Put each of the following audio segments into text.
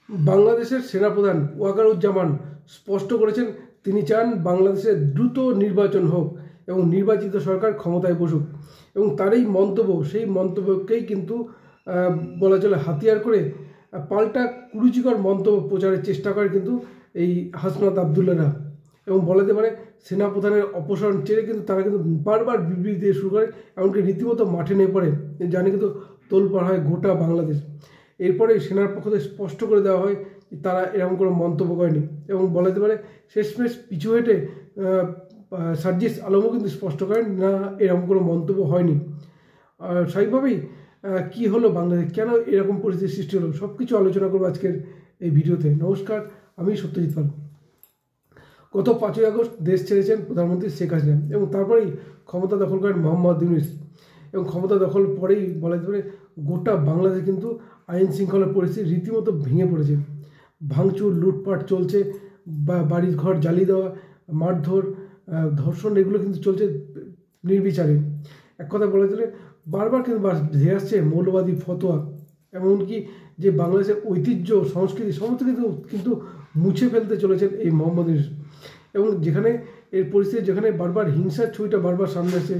বাংলাদেশের সেনাপ্রধান ওয়াকারুজ্জামান স্পষ্ট করেছেন তিনি চান বাংলাদেশে দ্রুত নির্বাচন হোক এবং নির্বাচিত সরকার ক্ষমতায় বসুক এবং তার এই মন্তব্য সেই মন্তব্যকেই কিন্তু বলা চলে হাতিয়ার করে পাল্টা কুরুচিকর মন্তব্য প্রচারের চেষ্টা করে কিন্তু এই হাসনাত আবদুল্লাহরা এবং বলাতে পারে সেনাপ্রধানের অপসারণ চেয়ে কিন্তু তারা কিন্তু বারবার বিবৃতি দিয়ে শুরু করে এমনকি রীতিমতো মাঠে নেমে পড়ে জানি কিন্তু তোলপাড় হয় গোটা বাংলাদেশ। এরপরে সেনার পক্ষ থেকে স্পষ্ট করে দেওয়া হয় তারা এরকম কোনো মন্তব্য করেনি এবং বলাতে পারে শেষমেশ পিছু হেঁটে সার্জিস আলমও কিন্তু স্পষ্ট করেন না এরকম কোনো মন্তব্য হয়নি। স্বাভাবিকভাবেই কী হলো বাংলাদেশ, কেন এরকম পরিস্থিতির সৃষ্টি হলো, সব কিছু আলোচনা করবো আজকের এই ভিডিওতে। নমস্কার, আমি সত্যজিৎ পাল। গত 5ই আগস্ট দেশ ছেড়েছেন প্রধানমন্ত্রী শেখ হাসিনা এবং তারপরেই ক্ষমতা দখল করেন মোহাম্মদ ইউনূস এবং ক্ষমতা দখল পরেই বলা যেতে পারে গোটা বাংলাদেশে কিন্তু আইন শৃঙ্খলার পরিস্থিতি রীতিমতো ভেঙে পড়েছে। ভাঙচুর, লুটপাট চলছে, বাড়ির ঘর জ্বালিয়ে দেওয়া, মারধর, ধর্ষণ এগুলো কিন্তু চলছে নির্বিচারে। এক কথা বলা চলে বারবার কিন্তু ধেয়ে আসছে মৌলবাদী ফতোয়া, এমনকি যে বাংলাদেশের ঐতিহ্য সংস্কৃতি সমস্ত কিন্তু মুছে ফেলতে চলেছেন এই মোহাম্মদ ইউনূস এবং যেখানে এর পরিস্থিতি যেখানে বারবার হিংসার ছবিটা বারবার সামনে আসে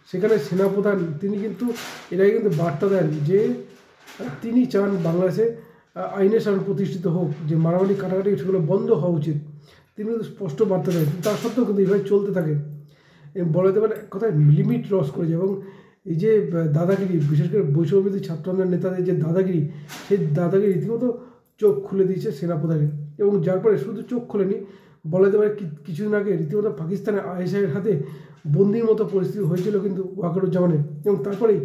সেখানে সেনাপ্রধান তিনি কিন্তু এটাই কিন্তু বার্তা দেন যে তিনি চান বাংলাদেশে আইনের শাসন প্রতিষ্ঠিত হোক, যে মারামারি কাটাকাটি সেগুলো বন্ধ হওয়া উচিত। তিনি কিন্তু স্পষ্ট বার্তা দেন, তার সত্ত্বেও কিন্তু এইভাবে চলতে থাকে বলা যেতে পারে কথায় লিমিট ক্রস করেছে এবং এই যে দাদাগিরি, বিশেষ করে বৈষম্যবিরোধী ছাত্র আন্দোলনের নেতাদের যে দাদাগিরি, সেই দাদাগিরি রীতিমতো চোখ খুলে দিয়েছে সেনাপ্রধানের এবং যার পরে শুধু চোখ খোলেনি বলা যেতে পারে কিছুদিন আগে রীতিমতো পাকিস্তানের আইএসআইয়ের হাতে বন্দির মতো পরিস্থিতি হয়েছিল কিন্তু ওয়াকারুজ্জামানের এবং তারপরেই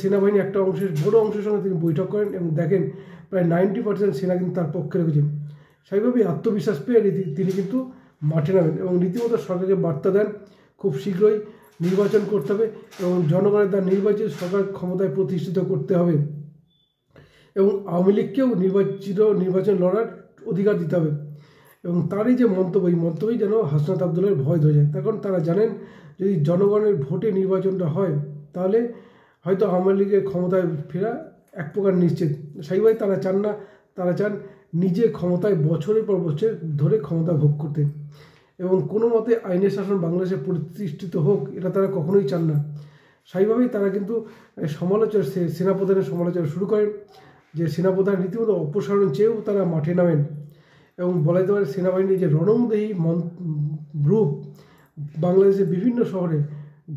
সেনাবাহিনী একটা বড় অংশের সঙ্গে তিনি বৈঠক করেন এবং দেখেন প্রায় 90% সেনা কিন্তু তার পক্ষে রেখেছেন। স্বাভাবিকভাবেই আত্মবিশ্বাস পেয়ে তিনি কিন্তু মাঠে নামেন এবং রীতিমতো সরকারকে বার্তা দেন খুব শীঘ্রই নির্বাচন করতে হবে এবং জনগণের দ্বারা নির্বাচিত সরকার ক্ষমতায় প্রতিষ্ঠিত করতে হবে এবং আওয়ামী লীগকেও নির্বাচন লড়ার অধিকার দিতে হবে এবং তারই যে মন্তব্য, এই মন্তব্যই যেন হাসনাত আবদুল্লাহর ভয় ধরে যায়। কারণ তারা জানেন যদি জনগণের ভোটে নির্বাচনটা হয় তাহলে হয়তো আওয়ামী লীগের ক্ষমতায় ফেরা এক প্রকার নিশ্চিত। সেইভাবে তারা চান না, তারা চান নিজে ক্ষমতায় বছরের পর বছর ধরে ক্ষমতা ভোগ করতে এবং কোনো মতে আইনের শাসন বাংলাদেশে প্রতিষ্ঠিত হোক এটা তারা কখনোই চান না। সেইভাবেই তারা কিন্তু সেনাপ্রধানের সমালোচনা শুরু করেন যে সেনাপ্রধান রীতিমতো অপসারণ চেয়েও তারা মাঠে নামেন এবং বলা যেতে পারে সেনাবাহিনীর যে রণংদেহী রূপ বাংলাদেশের বিভিন্ন শহরে,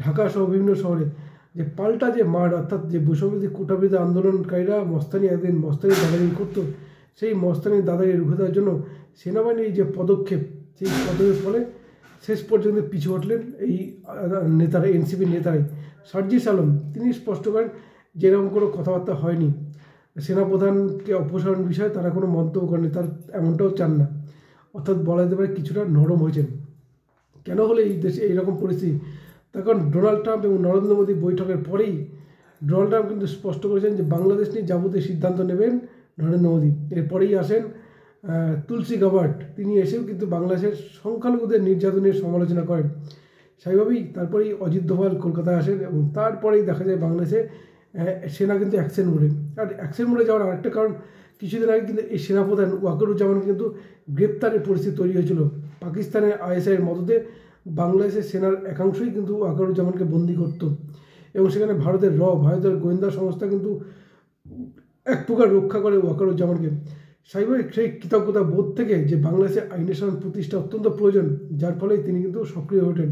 ঢাকা সহ বিভিন্ন শহরে যে পাল্টা যে মাঠ, অর্থাৎ যে বৈষম্যবিরোধী কোটাবিরোধী আন্দোলনকারীরা একদিন মস্তানি দাদাগিরি করতো, সেই মস্তানি দাদাগিরি রুখে দেওয়ার জন্য সেনাবাহিনীর যে পদক্ষেপ, সেই পদক্ষেপের ফলে শেষ পর্যন্ত পিছু হটলেন এই নেতারা, এনসিপির নেতারাই। সার্জিস আলম তিনি স্পষ্ট করেন যে এরকম কোনো কথাবার্তা হয়নি, সেনাপ্রধানকে অপসারণ বিষয়ে তারা কোনো মন্তব্য করেনি, তার এমনটাও চান না। অর্থাৎ বলা যেতে পারে কিছুটা নরম হয়েছেন। কেন হলে এই দেশে এইরকম পরিস্থিতি, তার কারণ ডোনাল্ড ট্রাম্প এবং নরেন্দ্র মোদী বৈঠকের পরেই ডোনাল্ড ট্রাম্প কিন্তু স্পষ্ট করেছেন যে বাংলাদেশ নিয়ে যাবতীয় সিদ্ধান্ত নেবেন নরেন্দ্র মোদী। এরপরেই আসেন তুলসী গাবার্ট, তিনি এসেও কিন্তু বাংলাদেশের সংখ্যালঘুদের নির্যাতনের সমালোচনা করেন। সেইভাবেই তারপরেই অজিত দোভাল কলকাতায় আসেন এবং তারপরেই দেখা যায় বাংলাদেশে সেনা কিন্তু অ্যাকশন মোডে। আর অ্যাকশন মোডে যাওয়ার আরেকটা কারণ কিছুদিন আগে কিন্তু এই সেনাপ্রধান ওয়াকারুজ্জামান কিন্তু গ্রেপ্তারের পরিস্থিতি তৈরি হয়েছিল। পাকিস্তানের আইএসআইয়ের মদতে বাংলাদেশের সেনার একাংশই কিন্তু ওয়াকারুজ্জামানকে বন্দি করত এবং সেখানে ভারতের গোয়েন্দা সংস্থা কিন্তু এক প্রকার রক্ষা করে ওয়াকারুজ্জামানকে। স্বাভাবিক সেই কৃতজ্ঞতা বোধ থেকে যে বাংলাদেশের আইনের শাসন প্রতিষ্ঠা অত্যন্ত প্রয়োজন, যার ফলে তিনি কিন্তু সক্রিয় ওঠেন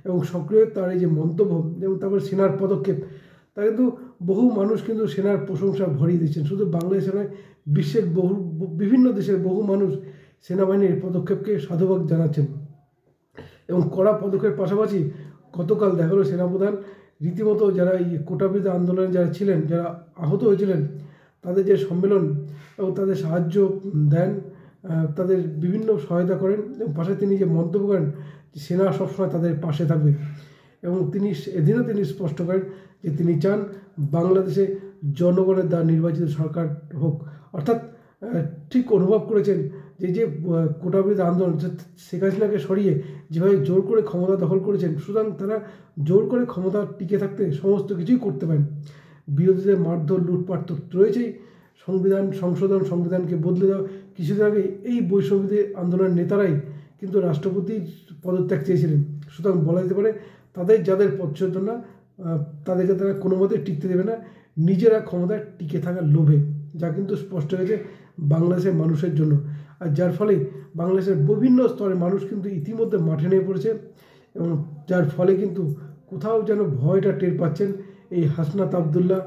এবং সক্রিয় তার এই যে মন্তব্য এবং তারপর সেনার পদক্ষেপ, তা কিন্তু বহু মানুষ কিন্তু সেনার প্রশংসা ভরিয়ে দিচ্ছেন। শুধু বাংলাদেশে নয়, বিশ্বের বিভিন্ন দেশের বহু মানুষ সেনাবাহিনীর পদক্ষেপকে সাধুবাদ জানাচ্ছেন এবং কড়া পদক্ষেপের পাশাপাশি গতকাল দেখা গেল সেনাপ্রধান রীতিমতো যারা এই কোটাবিরোধী আন্দোলনে যারা ছিলেন, যারা আহত হয়েছিলেন, তাদের যে সম্মেলন এবং তাদের সাহায্য দেন, তাদের বিভিন্ন সহায়তা করেন এবং পাশে তিনি যে মন্তব্য করেন যে সেনা সবসময় তাদের পাশে থাকবে এবং তিনি এদিনও তিনি স্পষ্ট করেন যে তিনি চান বাংলাদেশে জনগণের দ্বারা নির্বাচিত সরকার হোক। অর্থাৎ ঠিক অনুভব করেছেন যে কোটাবিরোধী আন্দোলন শেখ হাসিনাকে সরিয়ে যেভাবে জোর করে ক্ষমতা দখল করেছেন, সুতরাং তারা জোর করে ক্ষমতা টিকে থাকতে সমস্ত কিছুই করতে পারেন। বিরোধীদের মারধর, লুটপাট তো রয়েছেই, সংবিধানকে বদলে দেওয়া। কিছুদিন আগে এই বৈষম্যবিরোধী আন্দোলনের নেতারাই কিন্তু রাষ্ট্রপতির পদত্যাগ চেয়েছিলেন। সুতরাং বলা যেতে পারে যাদের পছন্দ না তাদেরকে তারা কোনো মতে টিকতে দেবে না নিজেরা ক্ষমতায় টিকে থাকার লোভে, যা কিন্তু স্পষ্ট হয়েছে বাংলাদেশের মানুষের জন্য। আর যার ফলে বাংলাদেশের বিভিন্ন স্তরের মানুষ কিন্তু ইতিমধ্যে মাঠে নেমে পড়েছে, এবং যার ফলে কিন্তু কোথাও যেন ভয়টা টের পাচ্ছেন এই হাসনাত আবদুল্লাহ,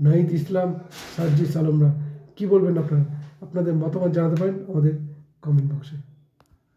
নাহিদ ইসলাম, সার্জিস আলমরা। কী বলবেন আপনারা? আপনাদের মতামত জানাতে পারেন আমাদের কমেন্ট বক্সে।